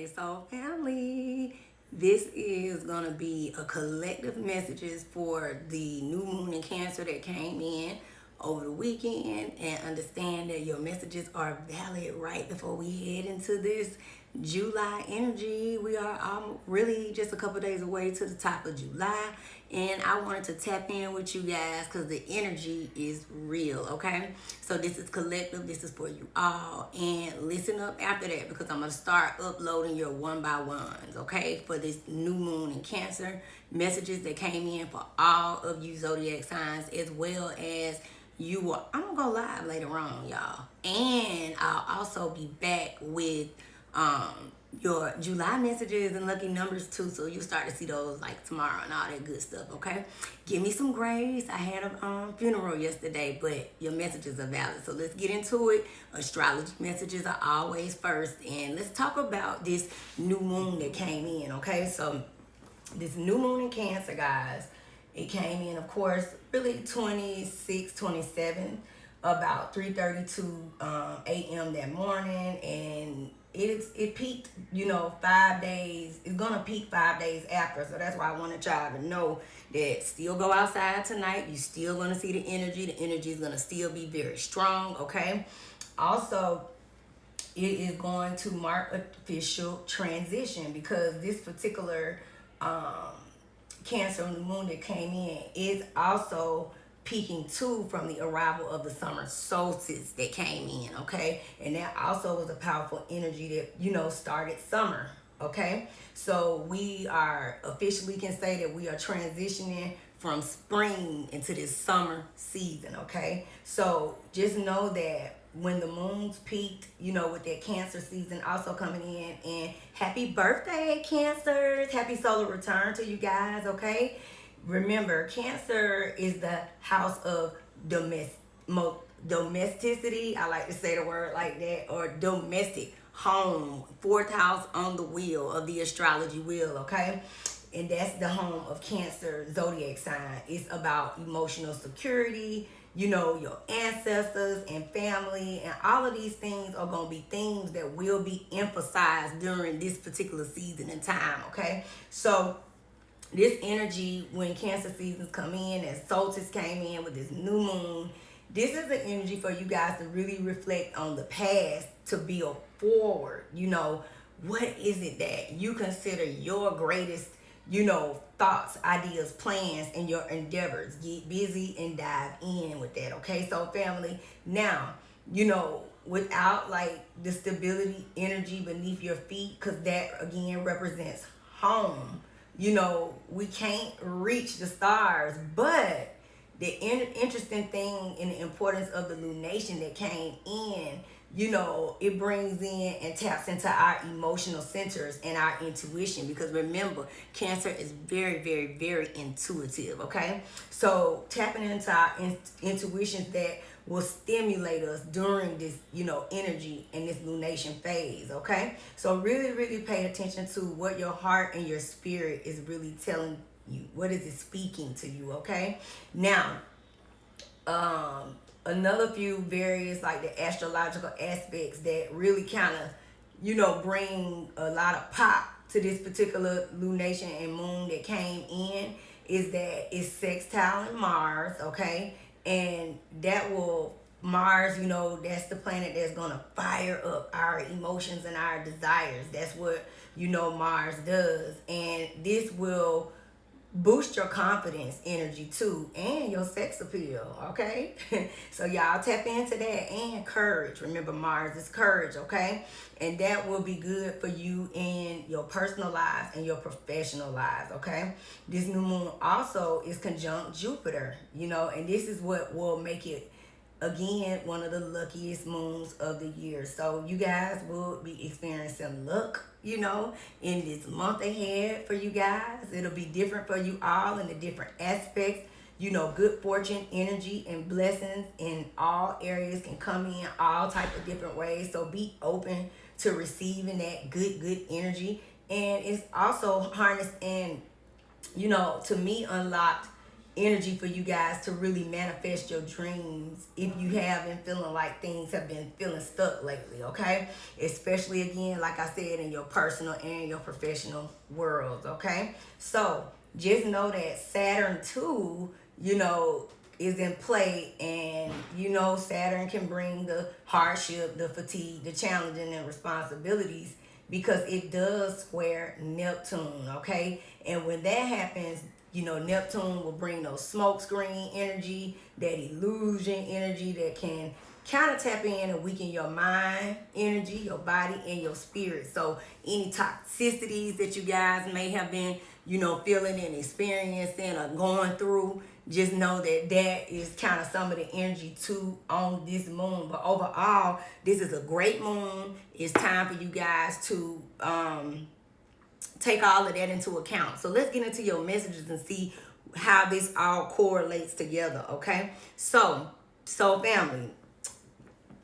Okay, so family, this is gonna be a collective messages for the new moon in Cancer that came in over the weekend, and understand that your messages are valid right before we head into this July energy. We are really just a couple days away to the top of July, and I wanted to tap in with you guys because the energy is real. Okay, so this is collective, this is for you all, and listen up after that because I'm gonna start uploading your one by ones, okay, for this new moon in Cancer. Messages that came in for all of you zodiac signs, as well as I'm gonna go live later on, y'all, and I'll also be back with your July messages and lucky numbers too, so you'll start to see those like tomorrow and all that good stuff. Okay, give me some grace. I had a funeral yesterday, but your messages are valid, so let's get into it. Astrology messages are always first, and let's talk about this new moon that came in. Okay, so this new moon in Cancer, guys, it came in, of course, really 26, 27, about 3:32 a.m. that morning, and it peaked, 5 days. It's gonna peak 5 days after, so that's why I wanted y'all to know that still go outside tonight. You still gonna see the energy. The energy is gonna still be very strong. Okay. Also, it is going to mark official transition because this particular Cancer new moon that came in is also peaking too from the arrival of the summer solstice that came in. Okay, and that also was a powerful energy that started summer. Okay, so we are officially can say that we are transitioning from spring into this summer season. Okay, so just know that when the moons peaked, with that Cancer season also coming in, and happy birthday, Cancers. Happy solar return to you guys. Okay, remember, Cancer is the house of domesticity. I like to say the word like that, or domestic home, fourth house on the wheel of the astrology wheel. Okay, and that's the home of Cancer zodiac sign. It's about emotional security, your ancestors and family, and all of these things are going to be things that will be emphasized during this particular season and time. Okay, so this energy, when Cancer seasons come in, and solstice came in with this new moon, this is the energy for you guys to really reflect on the past to build forward. What is it that you consider your greatest thoughts, ideas, plans, and your endeavors? Get busy and dive in with that. Okay, so family, now without like the stability energy beneath your feet, because that again represents home. We can't reach the stars, but the interesting thing and the importance of the lunation that came in, it brings in and taps into our emotional centers and our intuition, because remember, Cancer is very, very, very intuitive. Okay, so tapping into our intuitions that will stimulate us during this energy and this lunation phase. Okay, so really, really pay attention to what your heart and your spirit is really telling you. What is it speaking to you? Okay, now another few various, like the astrological aspects that really kind of bring a lot of pop to this particular lunation and moon that came in, is that it's sextile in Mars. Okay, and that will Mars, that's the planet that's gonna fire up our emotions and our desires. That's what Mars does, and this will boost your confidence energy too, and your sex appeal. Okay, so y'all tap into that, and courage. Remember, Mars is courage. Okay, and that will be good for you in your personal lives and your professional lives. Okay, this new moon also is conjunct Jupiter, and this is what will make it again one of the luckiest moons of the year. So you guys will be experiencing luck in this month ahead for you guys. It'll be different for you all in the different aspects. Good fortune, energy, and blessings in all areas can come in all type of different ways. So be open to receiving that good energy. And it's also harnessed and, to me, unlocked energy for you guys to really manifest your dreams if you have been feeling like things have been feeling stuck lately, okay? Especially, again, like I said, in your personal and your professional worlds, okay? So just know that Saturn too, is in play, and Saturn can bring the hardship, the fatigue, the challenging and responsibilities, because it does square Neptune, okay? And when that happens, Neptune will bring those smoke screen energy, that illusion energy that can kind of tap in and weaken your mind energy, your body, and your spirit. So any toxicities that you guys may have been, feeling and experiencing or going through, just know that that is kind of some of the energy too on this moon. But overall, this is a great moon. It's time for you guys to take all of that into account. So let's get into your messages and see how this all correlates together, okay? So family,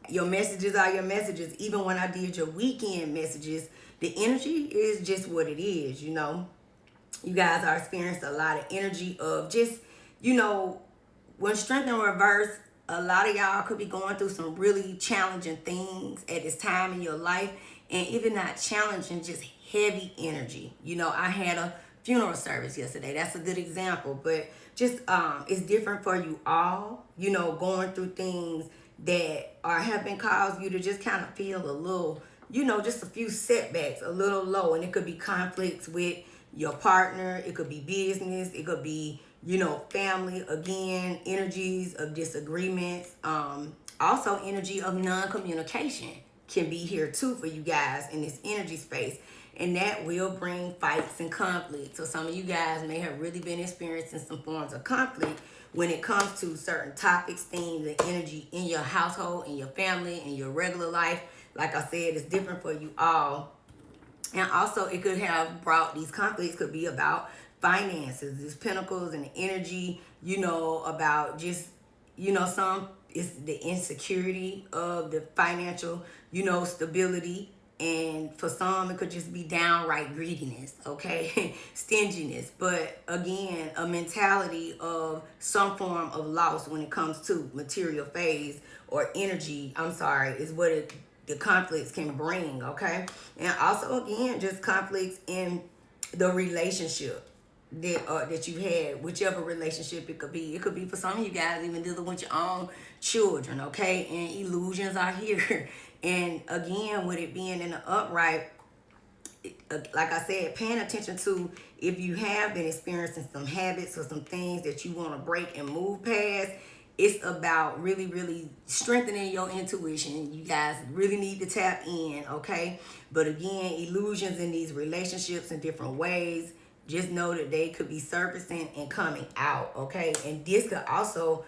your messages are your messages. Even when I did your weekend messages, the energy is just what it is, You guys are experiencing a lot of energy of just, when strength in reverse, a lot of y'all could be going through some really challenging things at this time in your life. And even not challenging, just heavy energy. I had a funeral service yesterday. That's a good example. But just it's different for you all, going through things that have been caused you to just kind of feel a little, just a few setbacks, a little low. And it could be conflicts with your partner. It could be business. It could be, family. Again, energies of disagreements. Also energy of non-communication can be here too for you guys in this energy space, and that will bring fights and conflict. So some of you guys may have really been experiencing some forms of conflict when it comes to certain topics, themes, and energy in your household, in your family, in your regular life. Like I said, it's different for you all. And also it could have brought, these conflicts could be about finances, these pentacles and the energy, about just, some it's the insecurity of the financial, stability. And for some, it could just be downright greediness, okay? Stinginess. But again, a mentality of some form of loss when it comes to material phase or energy, is what the conflicts can bring, okay? And also, again, just conflicts in the relationship that you had, whichever relationship it could be. It could be for some of you guys even dealing with your own children, okay? And illusions are here. And again, with it being in the upright, like I said, paying attention to if you have been experiencing some habits or some things that you want to break and move past. It's about really, really strengthening your intuition. You guys really need to tap in, okay? But again, illusions in these relationships in different ways, just know that they could be surfacing and coming out, okay? And this could also,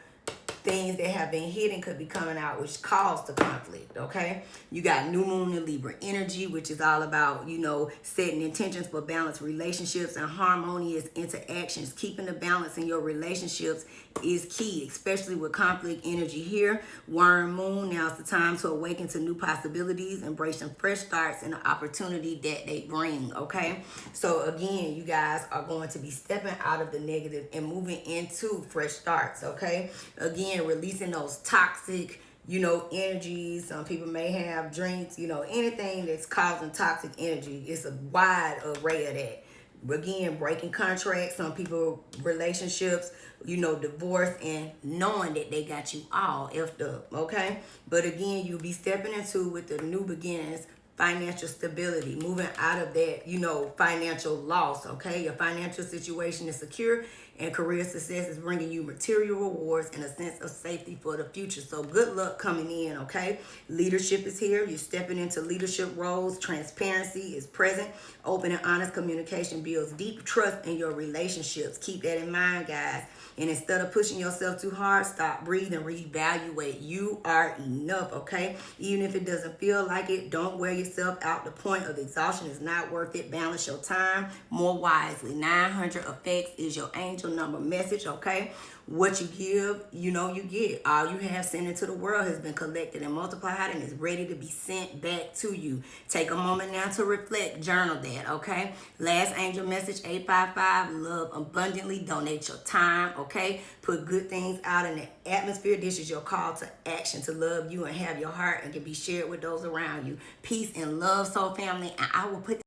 things that have been hidden could be coming out, which cause the conflict, okay? You got new moon in Libra energy, which is all about, setting intentions for balanced relationships and harmonious interactions. Keeping the balance in your relationships is key, especially with conflict energy here. Worm moon, now's the time to awaken to new possibilities, embrace some fresh starts and the opportunity that they bring, okay? So again, you guys are going to be stepping out of the negative and moving into fresh starts, okay? Again, releasing those toxic, energies. Some people may have drinks, anything that's causing toxic energy. It's a wide array of that. Again, breaking contracts, some people, relationships, divorce, and knowing that they got you all effed up, okay? But again, you'll be stepping into, with the new beginnings, financial stability, moving out of that, financial loss, okay? Your financial situation is secure, and career success is bringing you material rewards and a sense of safety for the future. So good luck coming in, okay? Leadership is here. You're stepping into leadership roles. Transparency is present. Open and honest communication builds deep trust in your relationships. Keep that in mind, guys. And instead of pushing yourself too hard, stop, breathe, and reevaluate. You are enough, okay? Even if it doesn't feel like it, don't wear yourself out. The point of exhaustion is not worth it. Balance your time more wisely. 900 effects is your angel angel number message, okay? What you give, you know you get. All you have sent into the world has been collected and multiplied and is ready to be sent back to you. Take a moment now to reflect, journal that, okay? Last angel message, 855, love abundantly, donate your time, okay? Put good things out in the atmosphere. This is your call to action, to love you and have your heart and can be shared with those around you. Peace and love, soul family, and I will put